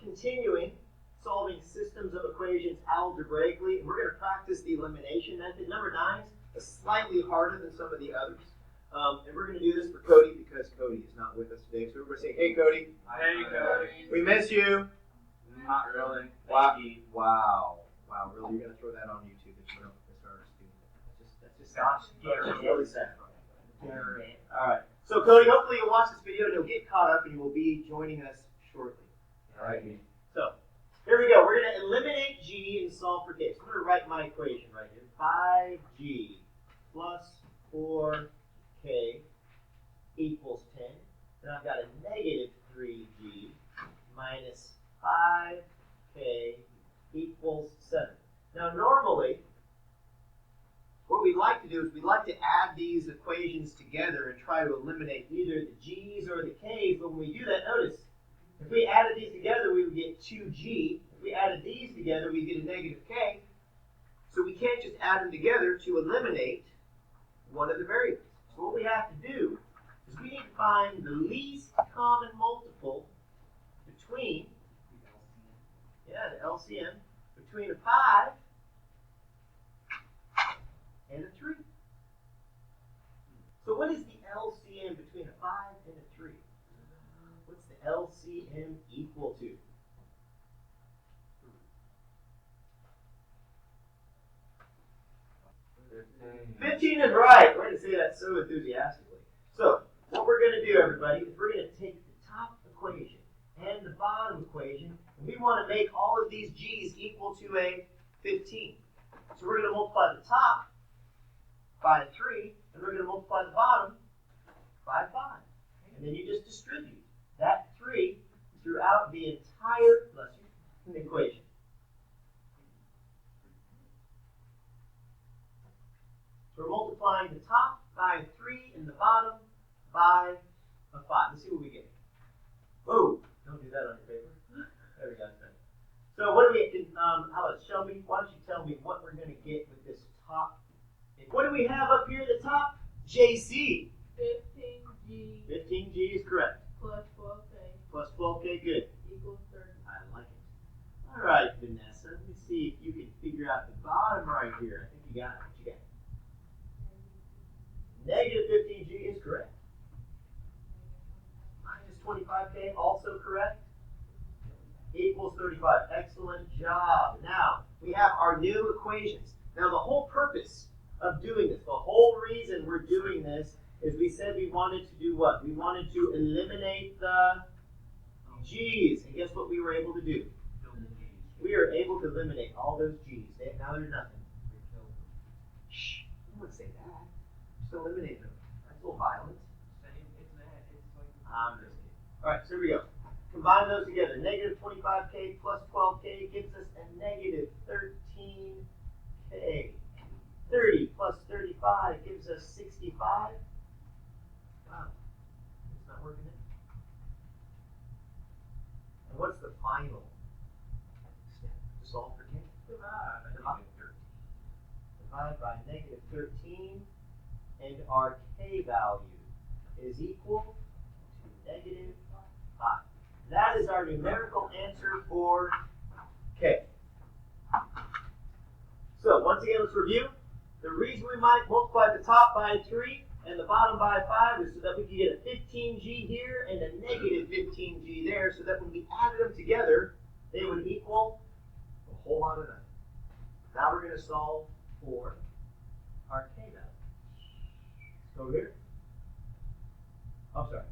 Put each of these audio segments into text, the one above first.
continuing solving systems of equations algebraically, and we're going to practice the elimination method. Number 9 is slightly harder than some of the others. And we're going to do this for Cody because Cody is not with us today. So we're going to say, hey, Cody. Hey, Cody. We miss you. Not really. Wow. Wow, really? You're going to throw that on YouTube and put up with our student. That's just sad. Really sad. All right. So, Cody, hopefully you'll watch this video and you'll get caught up and you will be joining us shortly. All right. So, here we go. We're going to eliminate g and solve for k. So I'm going to write my equation right here. 5g plus 4k equals 10. Then I've got a negative 3g minus 5k equals 7. Now, normally, what we'd like to do is we'd like to add these equations together and try to eliminate either the g's or the k's. But when we do that, notice, if we added these together, we would get 2g. If we added these together, we'd get a negative k. So we can't just add them together to eliminate one of the variables. So what we have to do is we need to find the least common multiple between, the LCM, between a 5 and a 3. So what is the LCM between a 5 and a 3? What's the LCM equal to? 15 is right. We're going to say that so enthusiastically. So what we're going to do, everybody, is we're going to take the top equation and the bottom equation, and we want to make all of these g's equal to a 15. So we're going to multiply the top by 3, and we're going to multiply the bottom by 5. And then you just distribute that 3 throughout the entire equation. So we're multiplying the top by 3 and the bottom by a 5. Let's see what we get. Whoa! Don't do that on your paper. There we go. So what do we? How about Shelby? Why don't you tell me what we're going to get with this top? What do we have up here at the top? JC. 15g. 15g is correct. Plus 12k. Plus 12k, good. Equals 30. I like it. All right, Vanessa. Let me see if you can figure out the bottom right here. I think you got it. What you got? Negative 15g is correct. Minus 25k, also correct. Equals 35. Excellent job. Now, we have our new equations. Now, the whole purpose of doing this, the whole reason we're doing this is we said we wanted to do what? We wanted to eliminate the g's. And guess what we were able to do? We are able to eliminate all those g's. Now there's nothing. Shh. I don't say that. Just eliminate them. That's a little violent. I'm just kidding. All right, so here we go. Combine those together. Negative 25k plus 12k gives us a negative 13k. 30 plus 35 gives us 65. Wow. It's not working in. And what's the final step to solve for k? Divide by negative 13. And our k value is equal to negative 5. That is our numerical answer for k. So once again, let's review. The reason we might multiply the top by 3 and the bottom by 5 is so that we can get a 15g here and a negative 15g there, so that when we added them together, they would equal a whole lot of nothing. Now we're going to solve for our k value. Over here. I'm sorry.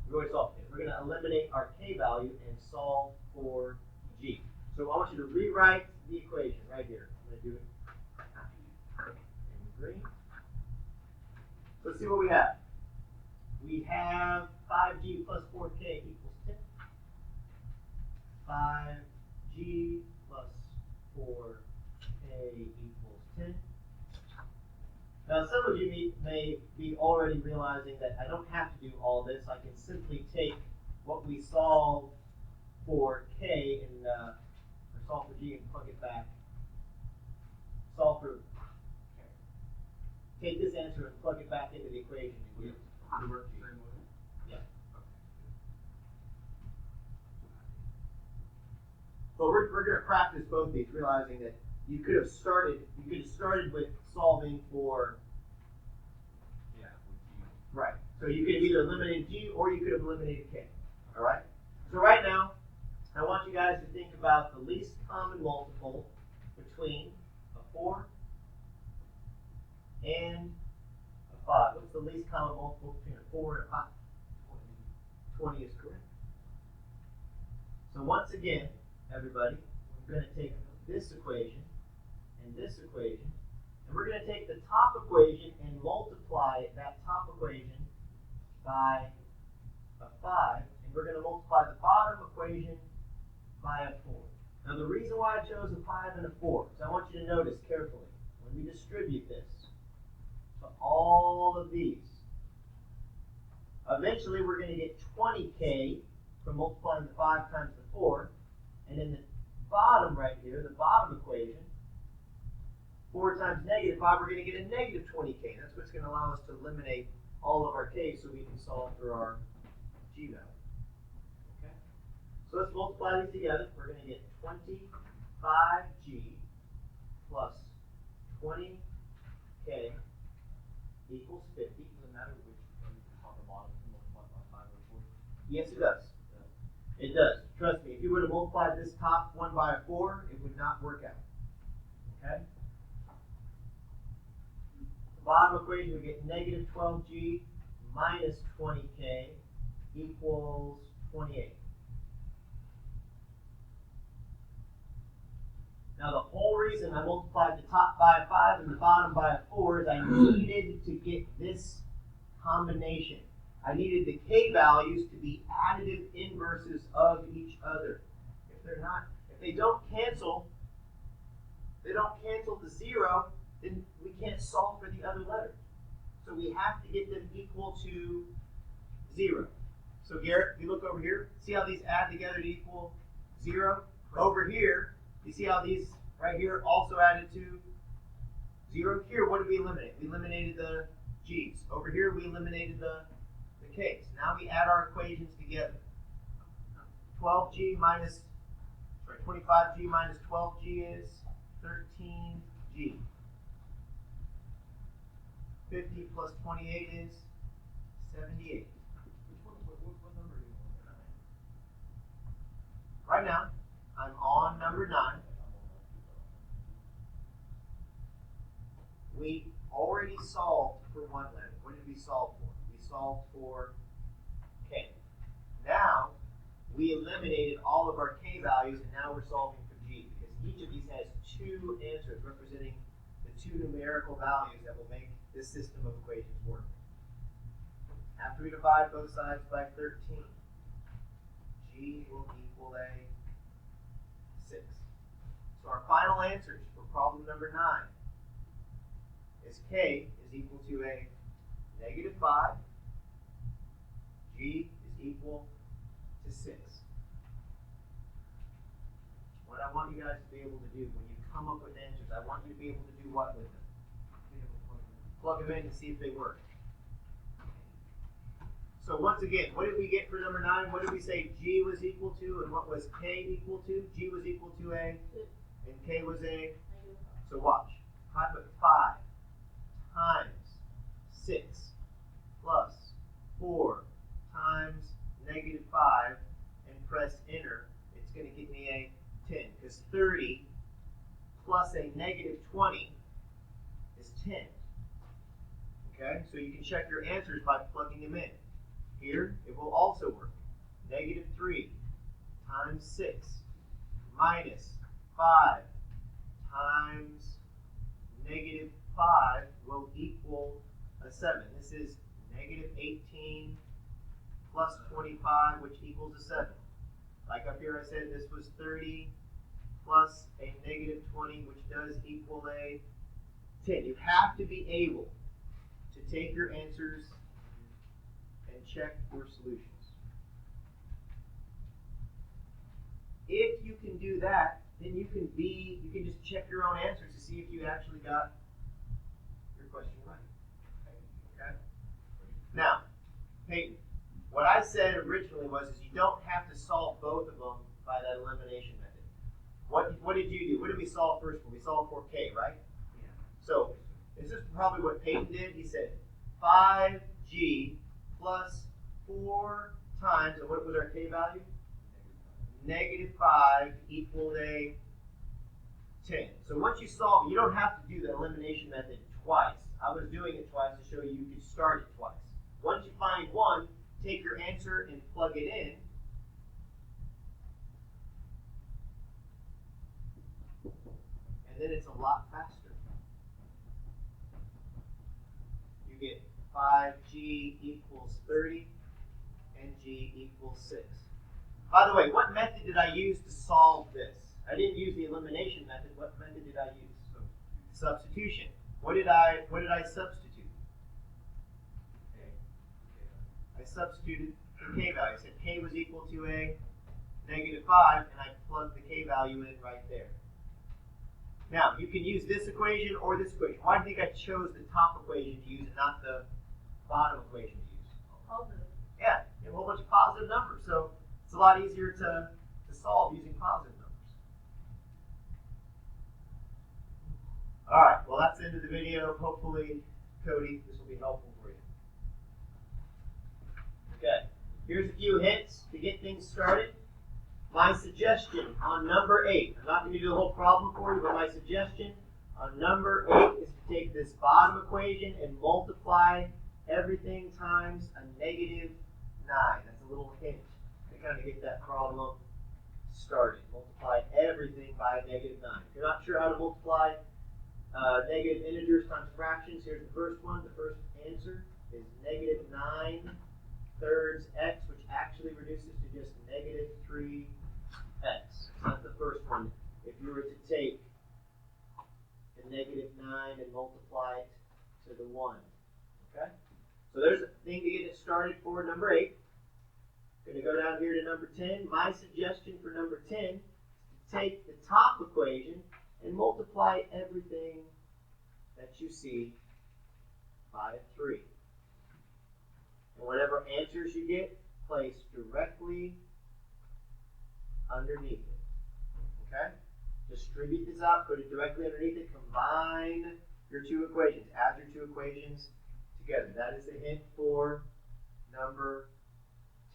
We're going to solve it. We're going to eliminate our k value and solve for g. So I want you to rewrite the equation right here. I'm going to do it in green. Let's see what we have. We have 5g plus 4k equals 10. 5g plus 4k equals 10. Now, some of you may be already realizing that I don't have to do all this. I can simply take what we solved for k and or solve for g and plug it back. Solve for take this answer and plug it back into the equation and get the work g. Yeah. we're going to practice both these, realizing that you could have started with solving for, Yeah. right. So you could have either eliminated G or you could have eliminated K. All right? So right now, I want you guys to think about the least common multiple between a 4 and a 5. What's the least common multiple between a 4 and a 5? 20 is correct. So once again, everybody, we're going to take this equation and this equation, and we're going to take the top equation and multiply that top equation by a 5, and we're going to multiply the bottom equation by a 4. Now the reason why I chose a 5 and a 4 is I want you to notice carefully, when we distribute this to all of these, eventually we're going to get 20k from multiplying the 5 times the 4, and in the bottom right here, the bottom equation, 4 times negative 5, we're going to get a negative 20k. That's what's going to allow us to eliminate all of our k so we can solve for our g value. Okay? So let's multiply these together. We're going to get 25g plus 20k equals 50. Doesn't matter which one on the bottom is multiplied by 5 or 4. Yes, it does. It does. Trust me, if you would have multiplied this top one by a 4, it would not work out. Okay? The bottom equation, we get negative 12g minus 20k equals 28. Now the whole reason I multiplied the top by a 5 and the bottom by a 4 is I needed to get this combination. I needed the k values to be additive inverses of each other. If they're not, if they don't cancel to 0, then we can't solve for the other letters. So we have to get them equal to 0. So Garrett, if you look over here, see how these add together to equal 0? Over here, you see how these right here also added to 0? Here, what did we eliminate? We eliminated the g's. Over here, we eliminated the k's. Now we add our equations together. 25g minus 12g is 13g. 50 plus 28 is 78. What number are you on? Right now, I'm on number 9. We already solved for one letter. What did we solve for? We solved for k. Now, we eliminated all of our k values, and now we're solving for g, because each of these has 2 answers representing the 2 numerical values that will make this system of equations work. After we divide both sides by 13, g will equal a 6. So our final answers for problem number 9 is k is equal to a negative 5, g is equal to 6. What I want you guys to be able to do when you come up with answers, I want you to be able to do what with them? Plug them in and see if they work. So once again, what did we get for number 9? What did we say g was equal to, and what was k equal to? G was equal to a, and k was a, so watch. I put 5 times 6 plus 4 times negative 5 and press enter. It's going to get me a 10, because 30 plus a negative 20 is 10. Okay, so you can check your answers by plugging them in. Here, it will also work. Negative 3 times 6 minus 5 times negative 5 will equal a 7. This is negative 18 plus 25, which equals a 7. Like up here I said, this was 30 plus a negative 20, which does equal a 10. You have to be able to take your answers and check your solutions. If you can do that, then you can just check your own answers to see if you actually got your question right. Okay? Now, Peyton, what I said originally was is you don't have to solve both of them by that elimination method. what did you do? What did we solve first for? We solved for k, right? Yeah. So this is probably what Peyton did. He said 5g plus 4 times, and what was our k value? Negative 5 equals a 10. So once you solve it, you don't have to do the elimination method twice. I was doing it twice to show you could start it twice. Once you find one, take your answer and plug it in. And then it's a lot faster. You get 5g equals 30 and g equals 6. By the way, what method did I use to solve this? I didn't use the elimination method. What method did I use? Substitution. What did I substitute? I substituted the k value. I said k was equal to a negative 5, and I plugged the k value in right there. Now, you can use this equation or this equation. Why do you think I chose the top equation to use and not the bottom equation to use? Positive. Yeah, you have a whole bunch of positive numbers, so it's a lot easier to solve using positive numbers. All right, well, that's the end of the video. Hopefully, Cody, this will be helpful for you. Okay, here's a few hints to get things started. My suggestion on number 8, I'm not going to do the whole problem for you, but my suggestion on number 8 is to take this bottom equation and multiply everything times a negative 9. That's a little hint to kind of get that problem started. Multiply everything by a negative 9. If you're not sure how to multiply negative integers times fractions, here's the first one. The first answer is negative 9 thirds x, which actually reduces to just negative 3x. That's the first one. If you were to take the negative 9 and multiply it to the 1. Okay? So there's a thing to get it started for number 8. Going to go down here to number 10. My suggestion for number 10 is to take the top equation and multiply everything that you see by 3. And whatever answers you get, place directly underneath it. Okay? Distribute this out, put it directly underneath it, combine your two equations, add your two equations together. That is the hint for number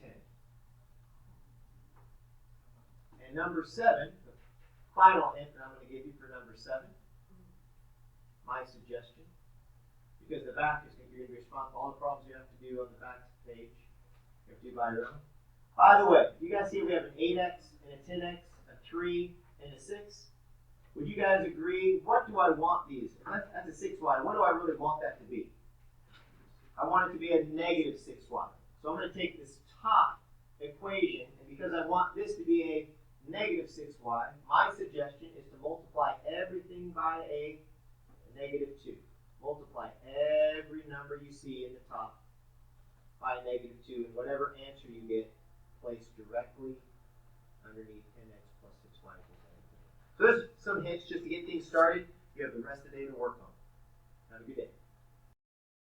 10. And number 7, the final hint that I'm going to give you for number 7, my suggestion, because the back is going to be responsible for all the problems you have to do on the back page. You have to do by your own. By the way, you guys see we have an 8x and a 10x, a 3 and a 6. Would you guys agree? What do I want these? That's a 6y. What do I really want that to be? I want it to be a negative 6y. So I'm going to take this top equation, and because I want this to be a negative 6y, my suggestion is to multiply everything by a negative 2. Multiply every number you see in the top by a negative 2, and whatever answer you get, place directly underneath 10x plus 6y equals 10. So there's some hints just to get things started. You have the rest of the day to work on. Have a good day.